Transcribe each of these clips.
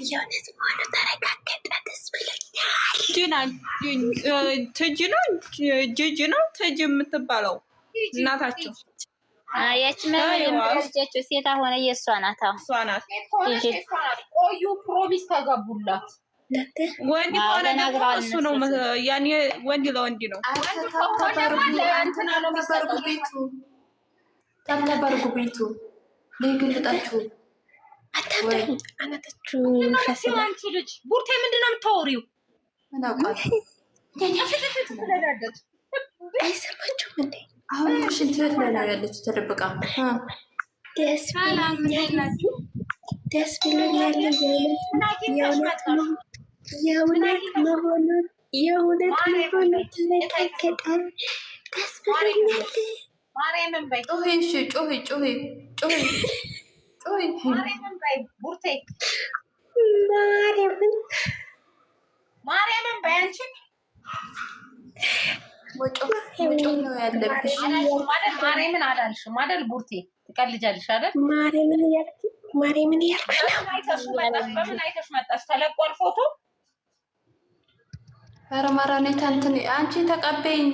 የእውነት መሆኑ ተረጋገጠ። ደስ ብሎኛል። ጅጅ ነው ትጅ የምትባለው እናታቸው ያቺ ልጃቸው ሴት ሆነ የእሷ ናት። እሷ ናት። ቆዩ ፕሮሚስ ተገቡላት። ወንድ ከሆነ ደግሞ እሱ ነው ያኔ ወንድ ለወንድ ነው። ተባርጉ ቤቱ ለይግልጣችሁ አናታችሁ አንቺ ልጅ ቡርቴ ምንድን ነው የምታወሪው? አይሰማችሁም እንዴ? አሁን ሽንት ቤት ላይ ነው ያለች ተደብቃ። ደስ ብሎኛል። የእውነት መሆኑን ተረጋገጠ። ደስ ብሎኛል። ማርያምን በይ ማርያምን በይ ቡርቴ ማርያምን በይ አንቺ ወጮ ነው ያለብሽ። ማርያምን አላልሽም አይደል ቡርቴ? ትቀልጃለሽ አይደል? ማርያምን እያልኩሽ ነው። በምን አይተሽ መጣሽ? ተለቋል ፎቶ። ኧረ ማራኔታ እንትን አንቺ ተቀበይኝ።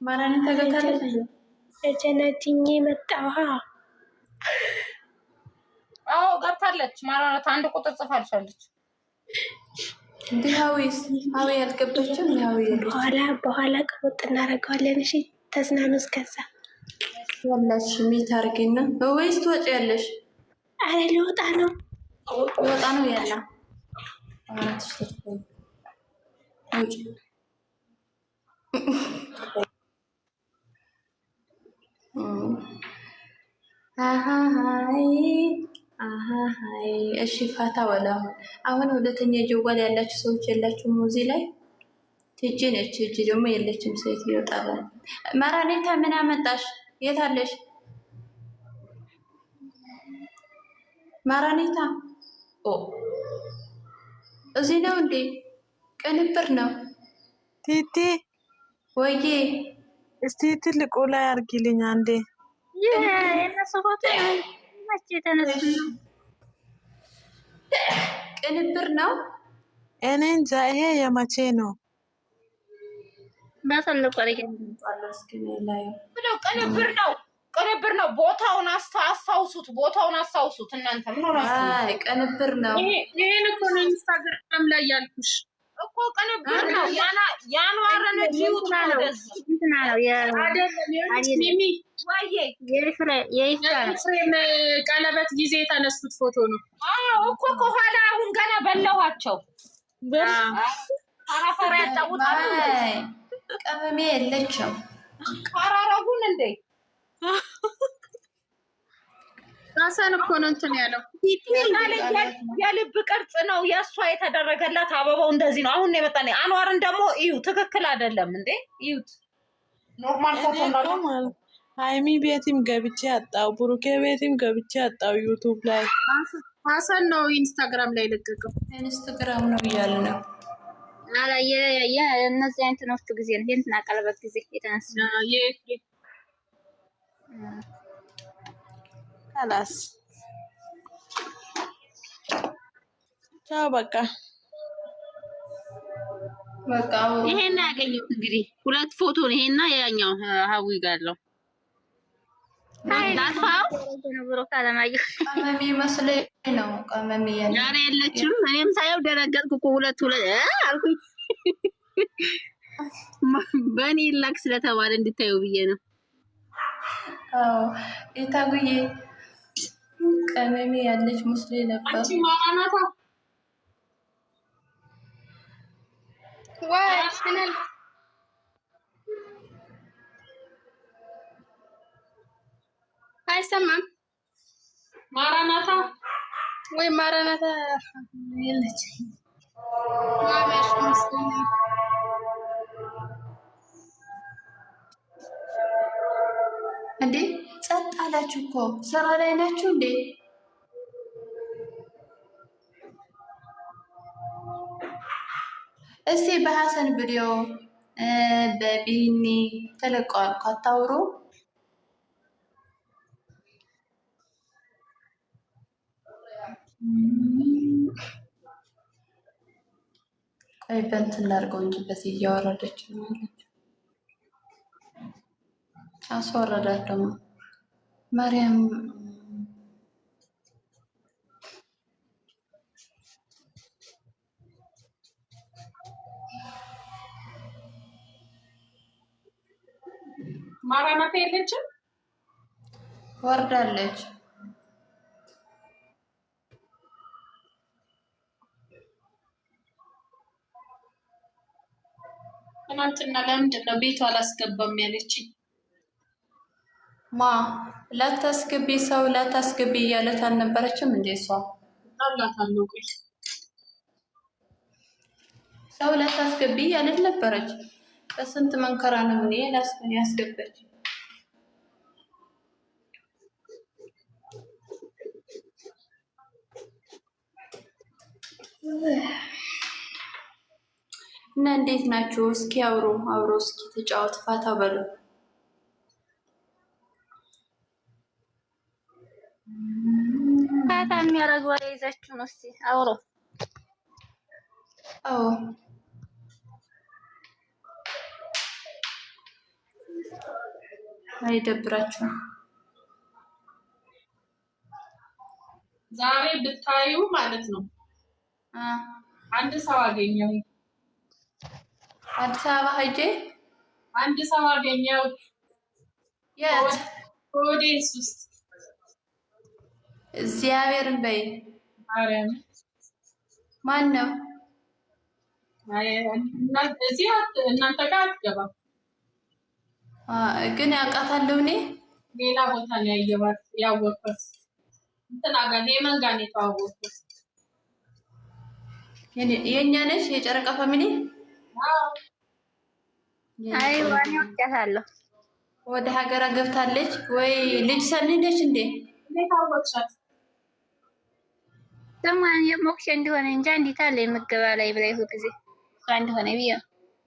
ማራኔታ ገብታለች። ተጀናጅኜ መጣሁ። አዎ ገብታለች። ማራናት አንድ ቁጥር ጽፋልሻለች። እንዴ ሀዊ ያልገባችም በኋላ ቅቡጥ እናደርገዋለን። እሺ ተዝናኑ። እስከዛ ያለሽ ሚት አድርጊና ወይስ ትወጪያለሽ? አረ ልወጣ ነው ያላ እሺ ፋታ ወላ አሁን ሁለተኛ ጀዋል ያላችሁ ሰዎች የላችሁም? እዚህ ላይ ትጂ ነች። እጂ ደግሞ የለችም። ሴት ይወጣል። ማራኔታ ምን አመጣሽ? የት አለሽ ማራኔታ? እዚህ ነው እንዴ? ቅንብር ነው ቲቲ። ወይዬ እስቲ ትልቁ ላይ አርጊልኝ አንዴ። የእነሱ ፎቶ መቼ የተነሱ ነው? ቅንብር ነው። እኔ እንጃ። ይሄ የመቼ ነው? በትልቁ ቅንብር ነው። ቦታውን አስታውሱት እናንተ ምን ሆናችሁ? አይ ቅንብር ነው። ይሄን እኮ ነው ኢንስታግራም ላይ ያልኩሽ እኮ ቅንብር ነው። ያኗረነ ጂውት ነው እንትና ነው የኤፍሬም ቀለበት ጊዜ የተነሱት ፎቶ ነው። አዎ እኮ ከኋላ አሁን ገና በላኋቸው። አራፈራ ያጣውታል። ቀመሜ የለችም። አራራጉን እንዴ ራሰን እኮ ነው እንትን ያለው። የልብ ቅርጽ ነው የእሷ የተደረገላት። አበባው እንደዚህ ነው። አሁን የመጣ አንዋርን ደግሞ እዩ። ትክክል አይደለም እንዴ? እዩት። ኖርማል ፎቶ ነው። ሃይሚ ቤትም ገብቼ አጣው፣ ብሩኬ ቤትም ገብቼ አጣው። ዩቲዩብ ላይ ሀሰን ነው ኢንስታግራም ላይ ለቀቀው። ኢንስታግራም ነው እያለ ነው። አላ የእነዚህ እንትኖቹ ጊዜ ነው እንትና ቀለበት ጊዜ የተነሳ ካላስ ቻው በቃ ይሄን ያገኘሁት እንግዲህ ሁለት ፎቶ ነው። ይሄና ያኛው ሀዊ ጋር ነው። ላጥፋው ነው ካለማየሁ ቀመሜ መስለኝ ነው። ቀመሜ ዛሬ የለችም። እኔም ሳየው ደረገጥኩ እኮ ሁለት አልኩኝ። በእኔ ላክ ስለተባለ እንድታዩ ብዬ ነው። አዎ የታጉዬ ቀመሜ ያለች መስለኝ ነበር። አንቺ ማራናታ ወይ ሽነል አይሰማም። ማራናታ ወይ ማራናታ የለች ማማሽ መስለኝ እንዴ። ጸጥ አላችሁ እኮ ስራ ላይ ናችሁ እንዴ? እስቲ በሐሰን ቪዲዮ በቢኒ ተለቀዋል። ካታውሩ አይ በእንትን እናድርገው እንጂ በዚህ እያወረደች ነው ያለችው። አስወረዳት ደግሞ ማርያም ማራናታ የለችም ወርዳለች። ትናንትና ለምንድን ነው ቤቷ አላስገባም ያለችኝ? ማ ላታስገቢ ሰው ላታስገቢ እያለት አልነበረችም እንዴ? እሷ አላታለሁ። ቆይ ሰው ላታስገቢ እያለት ነበረች። በስንት መንከራ ነው እኔ ያስገባች። እና እንዴት ናችሁ? እስኪ አብሮ እስኪ ተጫወት፣ ፋታ በሉ። ፋታ የሚያደርግ ወሬ ይዛችሁ ነው። እስኪ አውሮ አዎ አይደብራችሁም? ዛሬ ብታዩ ማለት ነው አንድ ሰው አገኘው። አዲስ አበባ ሂጄ አንድ ሰው አገኘው። የት? ኦዴንስ ውስጥ። እግዚአብሔርን በይ። ማርያም ማን ነው? እዚህ እናንተ ጋር አትገባም፣ ግን ያውቃታለሁ። እኔ ሌላ ቦታ ነው ያወቅኩት። እንትና ጋር የመን ጋር ነው የተዋወቅኩት። የእኛ ነች የጨረቃ ፋሚሊ። አይ ዋኔ ወጣታለሁ። ወደ ሀገራ ገብታለች ወይ? ልጅ ሰንደች እንዴ? እንዴት አወቅሻት? ሰማን የሞክሽ እንደሆነ እንጂ አንዲት አለ የምገባ ላይ ብላይ ሁሉ ጊዜ እሷ እንደሆነ ቢያ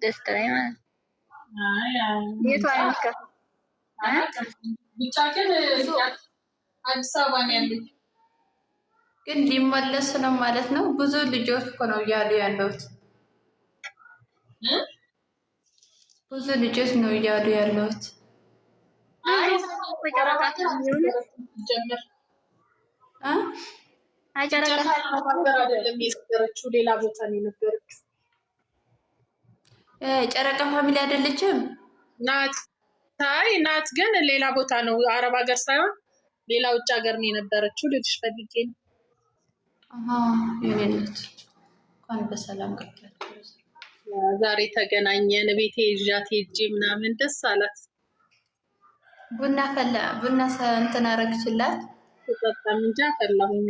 ደስታ ላይ ማለት የቷ አይከፍ ብቻ ግን አዲስ አበባ ነው ያለች። ግን ሊመለስ ነው ማለት ነው። ብዙ ልጆች እኮ ነው እያሉ ያለሁት። ብዙ ልጆች ነው እያሉ ያለሁት። ሌላ ቦታ ነው የነበረችው። ጨረቃ ፋሚሊ አይደለችም ናት። አይ ናት፣ ግን ሌላ ቦታ ነው። አረብ ሀገር ሳይሆን ሌላ ውጭ ሀገር ነው የነበረችው። ልጅሽ ፈልጌ ነው። የኔነት እንኳን በሰላም ገባችሁ። ዛሬ ተገናኘን። ቤቴ ይዣት ሄጄ ምናምን ደስ አላት። ቡና እንትን አደረግችላት። ተጠጣም እንጂ አፈላሁኝ።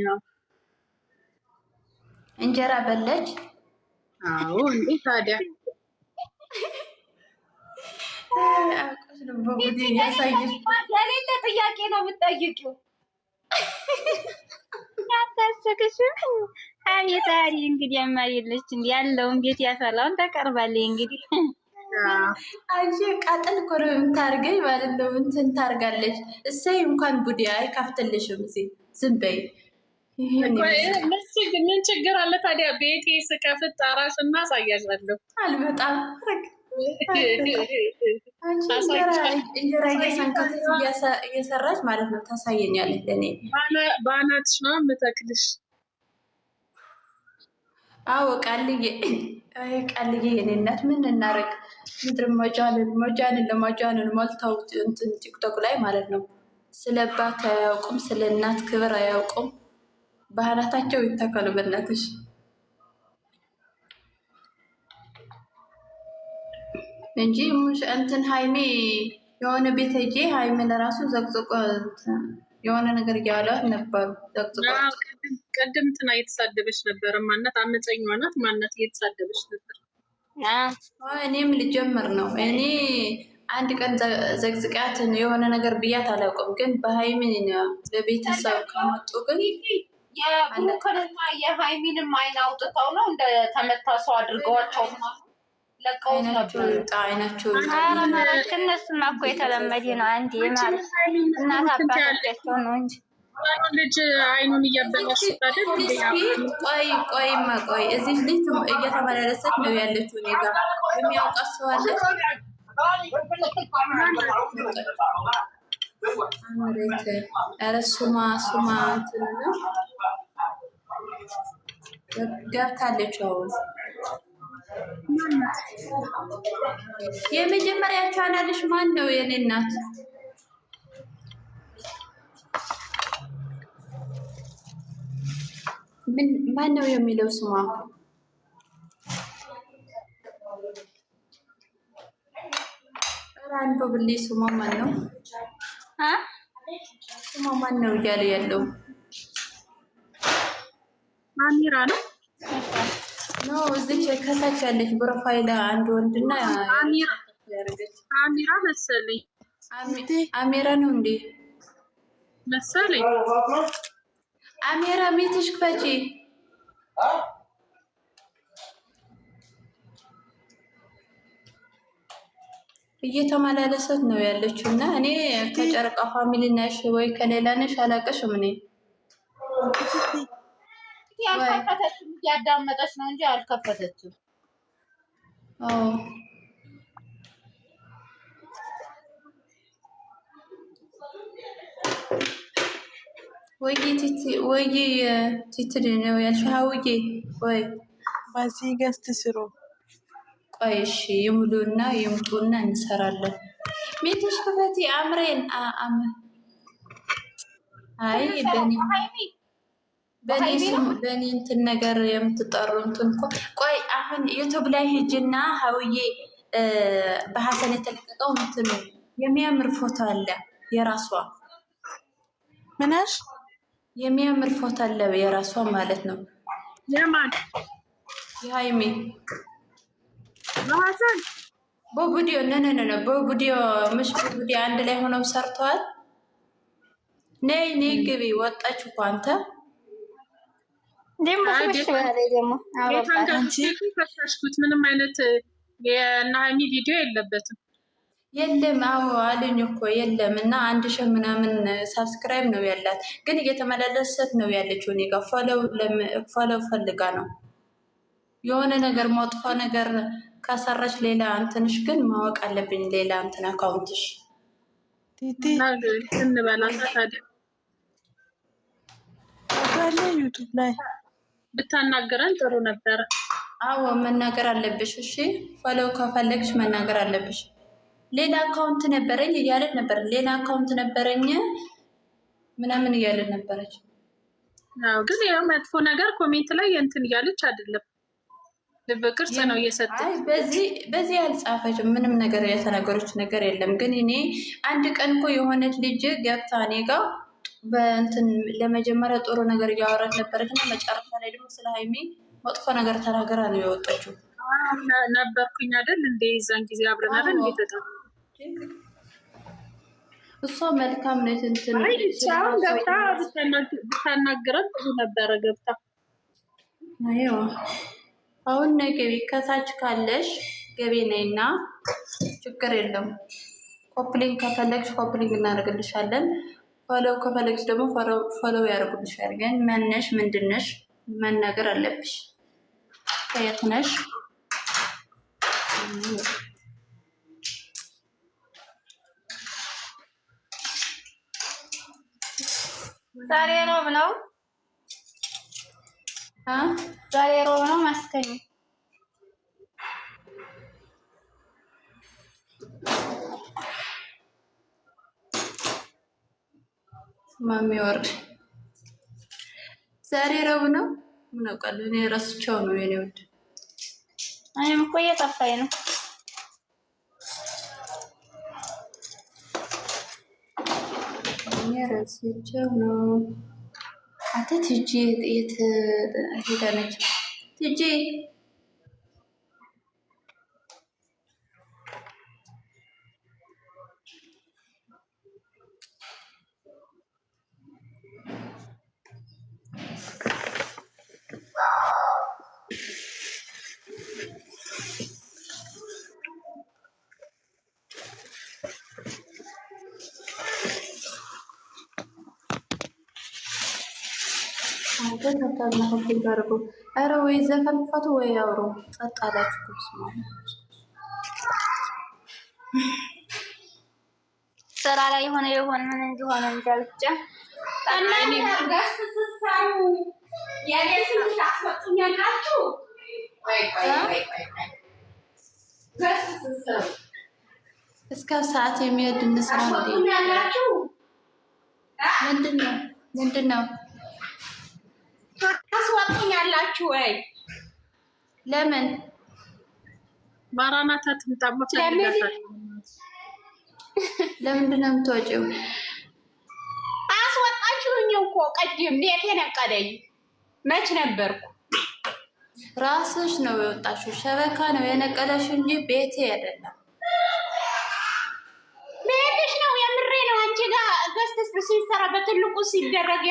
እንጀራ በለች። አዎ እንዴ ታዲያ የሌለ ጥያቄ ነው የምትጠይቂው። ያታሰክሽም አቤት አሪ እንግዲህ አማሪልሽ እንዴ ያለውን ቤት ያፈላውን ተቀርባለች። እንግዲህ አንቺ ቃጥል ኮረም ታርገኝ ማለት ነው። እንትን ታርጋለች። እሰይ እንኳን ቡዲ አይከፍትልሽም። ዝም በይ። ምን ችግር አለ ታዲያ? ቤቴ ስከፍት ጣራሽ እና አሳያሻለሁ። አልበጣም እንጀራ እየሰራች ማለት ነው። ታሳየኛለች። ለእኔ በአናትሽ ነው የምተክልሽ። አዎ ቃልዬ የኔ እናት ምን እናደርግ? ምድር መጃንን ለመጃንን ሞልተው እንትን ቲክቶክ ላይ ማለት ነው። ስለ አባት አያውቁም፣ ስለ እናት ክብር አያውቁም። ባህላታቸው ይተከሉ በእናትሽ። እንጂ እንትን ሃይሜ የሆነ ቤት ሄጄ ሃይሜ ለራሱ ዘቅዝቆ የሆነ ነገር እያሏት ነበሩ። ዘቅዝቆ ቅድም እንትና እየተሳደበች ነበር። ማናት? አመፀኛዋ ናት። ማናት? እየተሳደበች ነበር። እኔም ልጀምር ነው። እኔ አንድ ቀን ዘቅዝቃት የሆነ ነገር ብያት አላውቅም። ግን በሃይሜ በቤተሰብ ከመጡ ግን የብሩክንና የሃይሚንም አይን አውጥተው ነው እንደ ተመታ ሰው አድርገዋቸው ለቀውት ነበር። አይናቸው ከእነሱማ እኮ የተለመደ ነው። አንዴ ማለት እናት አባቶቻቸው ነው እንጂ ልጅ አይኑን እያበላሽት አይደል? ቆይ እዚህ ልጅ እየተመላለሰች ነው ያለችው። እኔ ጋር የሚያውቃት ሰው አለ? አምሬት ኧረ ሱማ እንትን ነው ገብታለች። አሁን የመጀመሪያ ቻናልሽ ማን ነው? የኔ እናት ማን ነው የሚለው ስሟ? አንዱ ብሌ ስሟ ማን ነው? ስሟ ማን ነው እያለ ያለው? አሚራ ነው ነው እዚህ ከታች ያለች ፕሮፋይል አንድ ወንድና አሚራ መሰለኝ። አሚራ ነው እንዴ መሰለኝ። አሚራ ሚትሽ ክፈቺ። እየተመላለሰት ነው ያለችው እና እኔ ከጨረቃ ፋሚሊ ነሽ ወይ ከሌላ ነሽ አላውቅሽም። እኔ ያልከፈተችም እያዳመጠች ነው እንጂ አልከፈተችም። አዎ ወይ ቲቲ ነው ያልሻውዬ ወይ በዚህ ገስት ስሩ። ቆይ እሺ ይሙሉና ይምጡና እንሰራለን። ሚትሽ ክፈቲ አምሬን አይ በኔ እንትን ነገር የምትጠሩ እንትን እኮ ቆይ አሁን ዩቲዩብ ላይ ሂጂና ሀውዬ በሐሰን የተለቀቀው እንትን የሚያምር ፎቶ አለ የራሷ ምንሽ የሚያምር ፎቶ አለ የራሷ ማለት ነው። የማን የሃይሚ በሐሰን በቪዲዮ ነነነ በቪዲዮ ምሽ በቪዲዮ አንድ ላይ ሆነው ሰርተዋል። ነይ ግቢ ወጣች እኮ አንተ ደሞ ፈሻሽኩት ምንም አይነት የእነ ሃይሚ ቪዲዮ የለበትም። የለም አዎ አለኝ እኮ የለም። እና 1000 ምናምን ሳብስክራይብ ነው ያላት፣ ግን እየተመላለሰት ነው ያለችው። እኔ ጋር ፎሎው ፈልጋ ነው የሆነ ነገር መጥፎ ነገር ካሰራች ሌላ እንትንሽ ግን ማወቅ አለብኝ። ሌላ እንትን አካውንትሽ ቲቲ እንበላታ ታዲያ አጋለ ዩቲዩብ ላይ ብታናገረን ጥሩ ነበረ። አዎ መናገር አለብሽ። እሺ ፎሎው ከፈለግሽ መናገር አለብሽ። ሌላ አካውንት ነበረኝ እያለች ነበር። ሌላ አካውንት ነበረኝ ምናምን እያለች ነበረች። አዎ ግን ያው መጥፎ ነገር ኮሜንት ላይ እንትን እያለች አይደለም። ልብ ቅርጽ ነው እየሰጠች። አይ በዚህ አልጻፈችም። ምንም ነገር የተናገረች ነገር የለም። ግን እኔ አንድ ቀን እኮ የሆነች ልጅ ገብታ እኔ ጋር በእንትን ለመጀመሪያ ጥሩ ነገር እያወራች ነበረች እና መጨረሻ ላይ ደግሞ ስለ ሃይሚ መጥፎ ነገር ተናገራ ነው የወጣችው። ነበርኩኝ አይደል እንደ ይዛን ጊዜ አብረን አይደል እንዴት እሷ መልካም ነች። እንትን አሁን ገብታ ብታናግረን ጥሩ ነበረ። ገብታ አይዋ አሁን ነይ ገቢ ከታች ካለሽ ገቢ ነይና ችግር የለም። ኮፕሊንግ ከፈለግሽ ኮፕሊንግ እናደርግልሻለን። ፎሎው ከፈለግሽ ደግሞ ፎሎው ያደርጉልሻል። ግን ማነሽ ምንድነሽ መናገር አለብሽ። ከየት ነሽ? ዛሬ ሮብ ነው። ዛሬ ሮብ ነው ማስከኝ ማሚ ወርድ ዛሬ ሮብ ነው። ምን አውቃለሁ እኔ ረስቸው ነው የኔ ወድ። እኔም እኮ እየጠፋኝ ነው። እኔ ረስቸው ነው። አንተ ትጂ የት ሄዳለች? ትጂ ተታል ነው ተጋርጎ አረ ወይ ዘፈን ፈቱ ወይ አውሮ ጸጥ አላችሁ ተስማ ስራ ላይ የሆነ ምን እንደሆነ እንዳልጫ ታናኒ ጋስ ተሰሳሩ ያለስም ታስወጡኛላችሁ ወይ ጋስ ተሰሳሩ እስከ ሰዓት የሚሄድ እንስራ ነው ምንድነው ታስወጡኛላችሁ ወይ ለምን ማራናታ ትምጣበት ለምንድነው የምትወጪው? አስወጣችሁኝ እኮ ቀድም ቤቴ ነቀደኝ። መች ነበርኩ? ራስሽ ነው የወጣሽው። ሸበካ ነው የነቀለሽ እንጂ ቤቴ አይደለም። ቤትሽ ነው። የምሬ ነው። አንቺ ጋር ገዝተሽ ሲሰራ በትልቁ ሲደረግ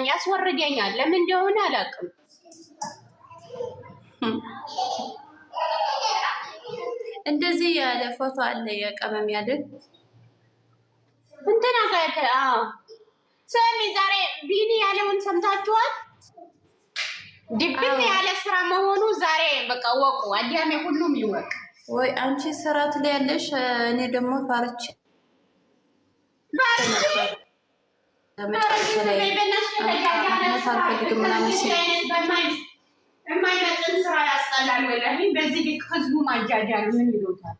ያስወርደኛል። ለምን እንደሆነ አላውቅም። እንደዚህ ያለ ፎቶ አለ የቀመም ያደግ እንትና ጋር ሰሚ ዛሬ ቢኒ ያለውን ሰምታችኋል? ድብን ያለ ስራ መሆኑ ዛሬ በቃ ወቁ። አዲያሜ ሁሉም ይወቅ። ወይ አንቺ ስራት ላይ ያለሽ እኔ ደግሞ ፋርች የማይመጥን ስራ ያስጠላል። ወላሂ በዚህ ልክ ህዝቡ ማጃጃል ምን ይሉታል?